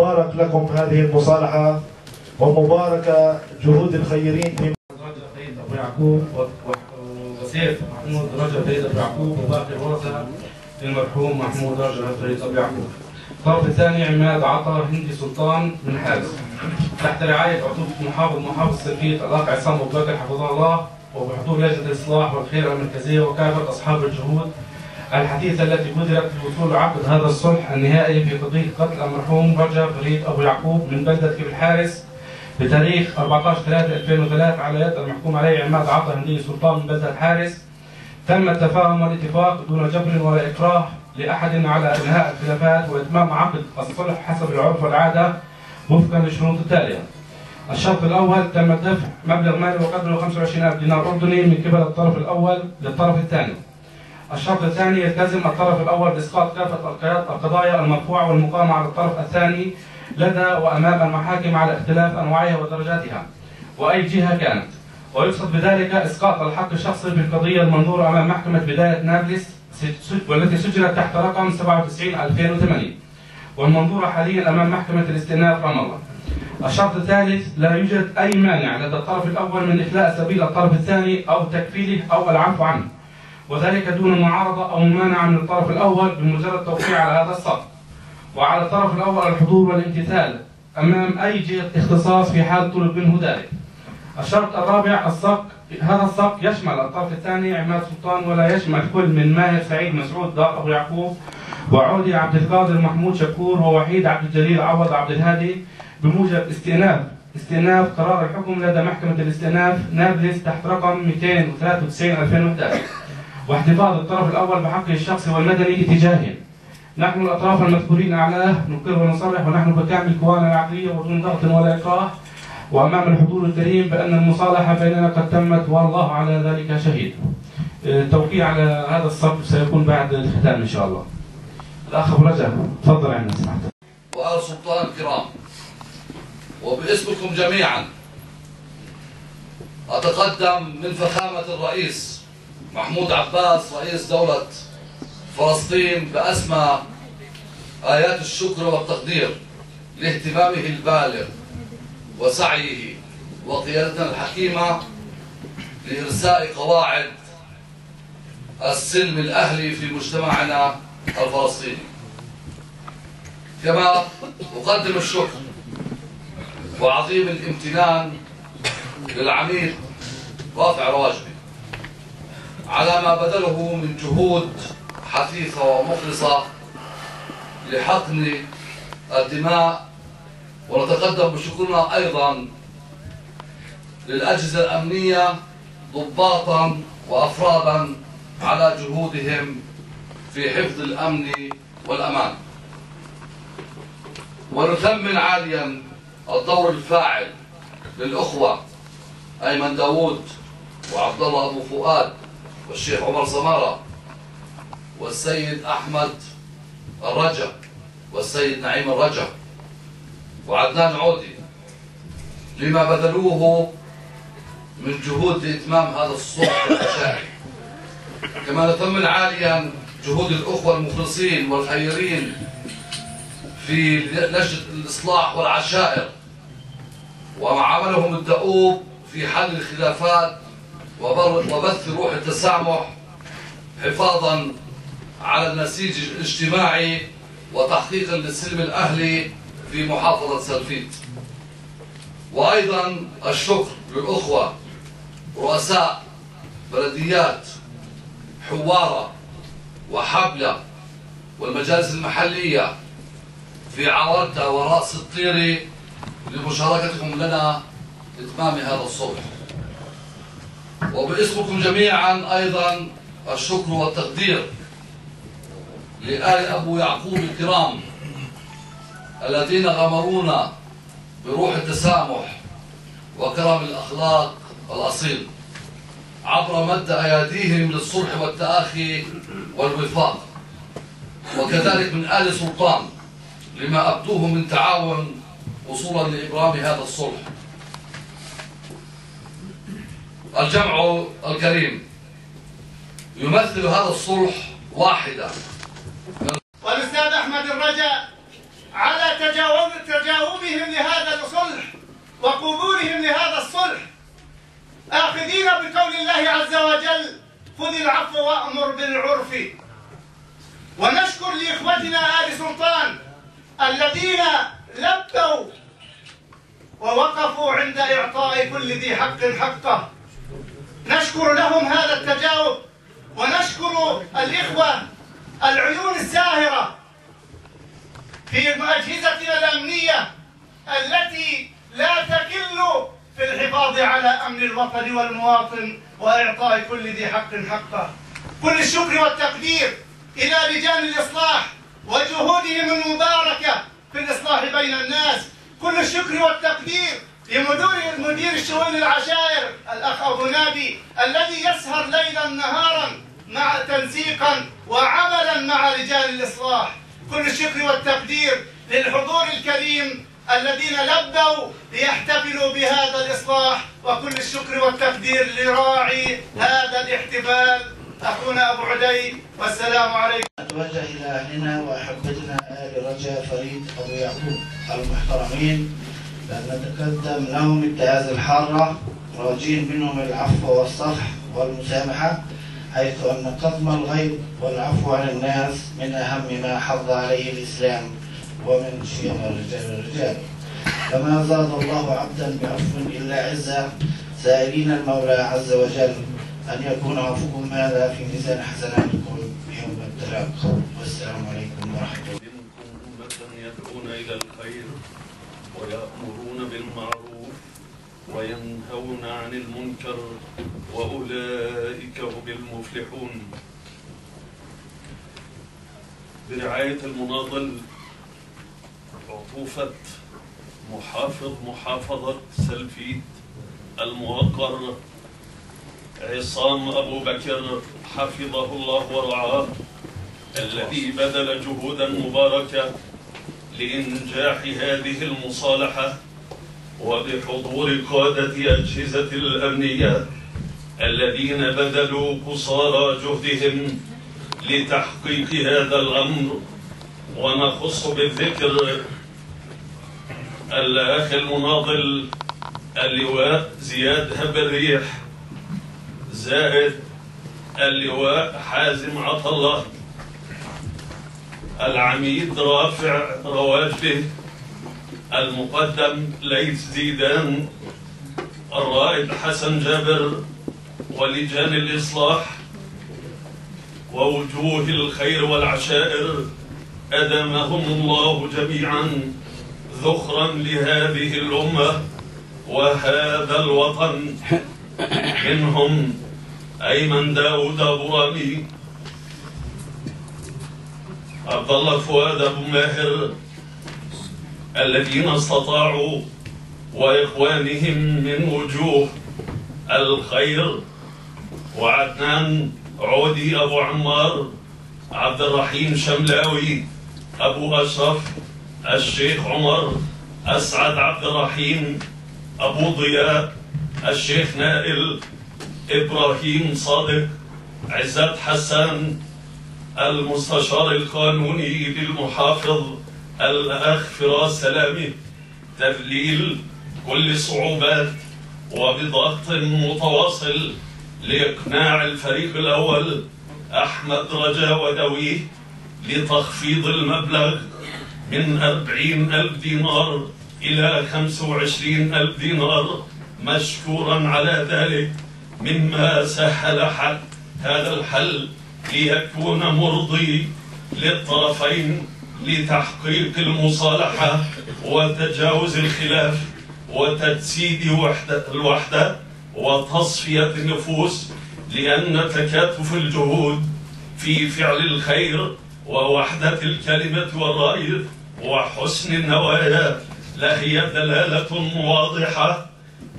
مبارك لكم هذه المصالحة، ومباركة جهود الخيرين في رجا فريد أبو يعقوب وسيف محمود رجا فريد أبو يعقوب وباقي الورثة للمرحوم محمود رجا فريد أبو يعقوب. الطرف الثاني عماد عطا هندي سلطان من حارس تحت رعاية عضو محافظ سلفية الأخ عصام أبو بكر حفظه الله، وبحضور لجنة الإصلاح والخير المركزية وكافة أصحاب الجهود الحديثة التي بذلت لوصول عقد هذا الصلح النهائي في قضية قتل المرحوم رجا فريد أبو يعقوب من بلدة كبر الحارس بتاريخ 14/3/2003 على يد المحكوم عليه عماد عطا هندي سلطان من بلدة حارس. تم التفاهم والاتفاق دون جبر ولا إكراه لأحد على إنهاء الخلافات وإتمام عقد الصلح حسب العرف والعادة وفقا للشروط التالية. الشرط الأول: تم دفع مبلغ مالي وقدره 25,000 دينار أردني من قبل الطرف الأول للطرف الثاني. الشرط الثاني: يلتزم الطرف الأول بإسقاط كافة القضايا المرفوعة والمقامة على الطرف الثاني لدى وأمام المحاكم على اختلاف أنواعها ودرجاتها وأي جهة كانت، ويقصد بذلك إسقاط الحق الشخصي في القضية المنظورة أمام محكمة بداية نابلس والتي سجلت تحت رقم 97/2008 والمنظورة حاليا أمام محكمة الاستئناف رام الله. الشرط الثالث: لا يوجد أي مانع لدى الطرف الأول من إخلاء سبيل الطرف الثاني أو تكفيله أو العفو عنه، وذلك دون معارضة أو ممانعة من الطرف الأول بمجرد توقيع على هذا الصك. وعلى الطرف الأول الحضور والامتثال أمام أي جهة اختصاص في حال طلب منه ذلك. الشرط الرابع: هذا الصك يشمل الطرف الثاني عماد سلطان ولا يشمل كل من ماهر سعيد مسعود دار أبو يعقوب وعودي عبد القادر محمود شكور ووحيد عبد الجليل عوض عبد الهادي بموجب استئناف قرار الحكم لدى محكمة الاستئناف نابلس تحت رقم 293/2011، واحتفاظ الطرف الأول بحقه الشخصي والمدني اتجاهيا. نحن الأطراف المذكورين أعلاه نقر ونصرح ونحن بكامل قوانا العقلية وبدون ضغط ولا إكراه وأمام الحضور الكريم بأن المصالحة بيننا قد تمت والله على ذلك شهيد. التوقيع على هذا الصف سيكون بعد الختام إن شاء الله. الأخ أبو رجا تفضل عنا سمحت. وآل سلطان الكرام، وباسمكم جميعا أتقدم من فخامة الرئيس محمود عباس رئيس دولة فلسطين بأسمى آيات الشكر والتقدير لاهتمامه البالغ وسعيه وقيادتنا الحكيمة لإرساء قواعد السلم الأهلي في مجتمعنا الفلسطيني. كما أقدم الشكر وعظيم الامتنان للعميد رافع رواجبي على ما بذله من جهود حثيثة ومخلصة لحقن الدماء، ونتقدم بشكرنا أيضا للأجهزة الأمنية ضباطا وأفرادا على جهودهم في حفظ الأمن والأمان. ونثمن عاليا الدور الفاعل للأخوة أيمن داوود وعبد الله أبو فؤاد والشيخ عمر سمارة والسيد أحمد الرجا والسيد نعيم الرجا وعدنان عودي لما بذلوه من جهود لإتمام هذا الصلح العشائري. كما نثمن عاليا جهود الأخوة المخلصين والخيرين في لجنة الإصلاح والعشائر وعملهم الدؤوب في حل الخلافات وبث روح التسامح حفاظا على النسيج الاجتماعي وتحقيقا للسلم الأهلي في محافظة سلفيت. وأيضا الشكر للأخوة رؤساء بلديات حوارة وحبلة والمجالس المحلية في عوردة ورأس الطيري لمشاركتكم لنا إتمام هذا الصلح. وباسمكم جميعا أيضا الشكر والتقدير لآل أبو يعقوب الكرام الذين غمرونا بروح التسامح وكرم الأخلاق الأصيل عبر مد أياديهم للصلح والتآخي والوفاق، وكذلك من آل سلطان لما أبدوه من تعاون وصولا لإبرام هذا الصلح. الجمع الكريم يمثل هذا الصلح واحدة. والأستاذ أحمد الرجا على وقبولهم لهذا الصلح، آخذين بقول الله عز وجل: خذ العفو وأمر بالعرف. ونشكر لإخوتنا آل سلطان الذين لبوا ووقفوا عند إعطاء كل ذي حق حقه، نشكر لهم هذا التجاوب. ونشكر الإخوة العيون الساهرة في أجهزتنا الأمنية التي لا تكل في الحفاظ على أمن الوطن والمواطن وإعطاء كل ذي حق حقه. كل الشكر والتقدير إلى لجان الإصلاح وجهودهم المباركة في الإصلاح بين الناس. كل الشكر والتقدير لمدير الشؤون العشائر الأخ أبو نادي الذي يسهر ليلا نهارا مع تنسيقا وعملا مع رجال الإصلاح. كل الشكر والتقدير للحضور الكريم الذين لبوا ليحتفلوا بهذا الإصلاح. وكل الشكر والتقدير لراعي هذا الاحتفال أخونا أبو عدي. والسلام عليكم. أتوجه إلى أهلنا وأحبتنا آل رجاء فريد أبو يعقوب المحترمين بأن نتقدم لهم بالتعازي الحارة، راجين منهم العفو والصفح والمسامحة، حيث أن كظم الغيظ والعفو عن الناس من أهم ما حض عليه الإسلام ومن شيم الرجال. فما زاد الله عبدا بعفو إلا عزا، سائلين المولى عز وجل أن يكون عفوكم هذا في ميزان حسناتكم يوم التلاق. والسلام عليكم ورحمة الله. منكم أمة يدعون إلى الخير ويأمرون بالمعروف وينهون عن المنكر وأولئك هم المفلحون. برعاية المناضل عطوفة محافظ محافظة سلفيد الموقر عصام أبو بكر حفظه الله ورعاه، الذي بذل جهودا مباركة لإنجاح هذه المصالحة، وبحضور قادة أجهزة الأمنية الذين بذلوا قصارى جهدهم لتحقيق هذا الأمر. ونخص بالذكر الأخ المناضل اللواء زياد هب الريح، زائد اللواء حازم عطلة، العميد رافع رواجبه، المقدم ليث زيدان، الرائد حسن جابر، ولجان الإصلاح ووجوه الخير والعشائر أدامهم الله جميعا ذخرا لهذه الأمة وهذا الوطن. منهم أيمن داود أبو رامي، عبد الله فؤاد أبو ماهر الذين استطاعوا، وإخوانهم من وجوه الخير، وعدنان عودي أبو عمار، عبد الرحيم شملاوي، أبو أشرف، الشيخ عمر، أسعد عبد الرحيم، أبو ضياء، الشيخ نائل، إبراهيم صادق، عزت حسان، المستشار القانوني للمحافظ الأخ فراس سلامي، تذليل كل الصعوبات وبضغط متواصل لإقناع الفريق الأول أحمد رجاء ودويه لتخفيض المبلغ من 40,000 دينار إلى 25,000 دينار، مشكورا على ذلك، مما سهل هذا الحل ليكون مرضي للطرفين لتحقيق المصالحة وتجاوز الخلاف وتجسيد الوحدة وتصفية النفوس، لأن تكاتف الجهود في فعل الخير ووحدة الكلمة والرأي وحسن النوايا لهي دلالة واضحة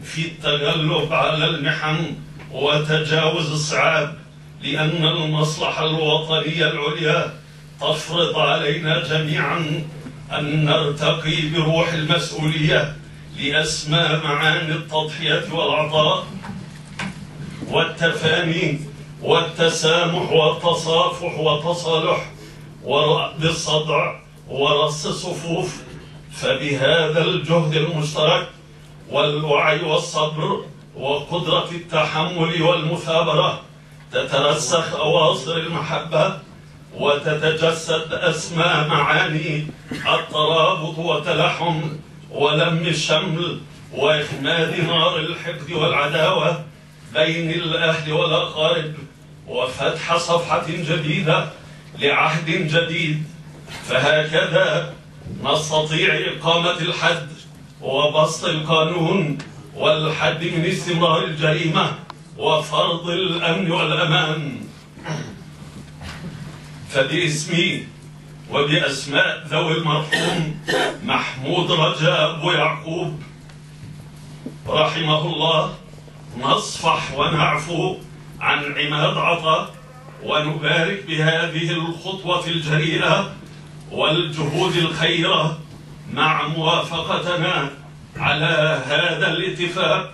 في التغلب على المحن وتجاوز الصعاب، لأن المصلحة الوطنية العليا تفرض علينا جميعا أن نرتقي بروح المسؤولية لأسمى معاني التضحية والعطاء والتفاني والتسامح والتصافح والتصالح ورأب الصدع ورص الصفوف. فبهذا الجهد المشترك والوعي والصبر وقدرة التحمل والمثابرة تترسخ أواصر المحبة وتتجسد أسمى معاني الترابط والتلاحم ولم الشمل وإخماد نار الحقد والعداوة بين الأهل والأقارب وفتح صفحة جديدة لعهد جديد. فهكذا نستطيع إقامة الحد وبسط القانون والحد من استمرار الجريمة وفرض الأمن والأمان. فباسمي وبأسماء ذوي المرحوم محمود رجاء أبو يعقوب رحمه الله نصفح ونعفو عن عماد عطا ونبارك بهذه الخطوة الجريئة والجهود الخيرة مع موافقتنا على هذا الاتفاق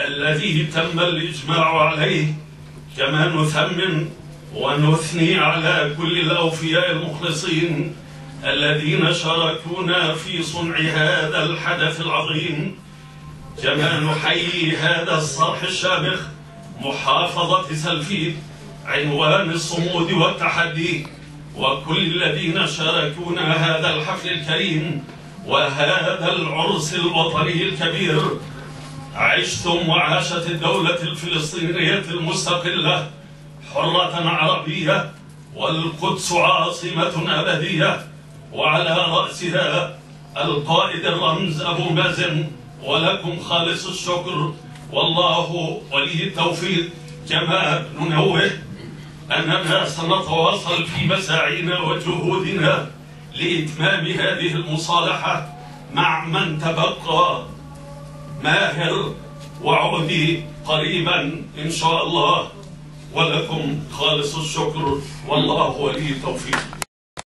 الذي تم الإجماع عليه. كما نثمن ونثني على كل الأوفياء المخلصين الذين شاركونا في صنع هذا الحدث العظيم. كما نحيي هذا الصرح الشامخ محافظة سلفيد عنوان الصمود والتحدي وكل الذين شاركونا هذا الحفل الكريم وهذا العرس الوطني الكبير. عشتم وعاشت الدولة الفلسطينية المستقلة حرة عربية والقدس عاصمة أبدية وعلى رأسها القائد الرمز أبو مازن، ولكم خالص الشكر والله ولي التوفيق. كما ننوه أننا سنتواصل في مساعينا وجهودنا لإتمام هذه المصالحة مع من تبقى ماهر وعودي قريبا إن شاء الله، ولكم خالص الشكر والله ولي التوفيق.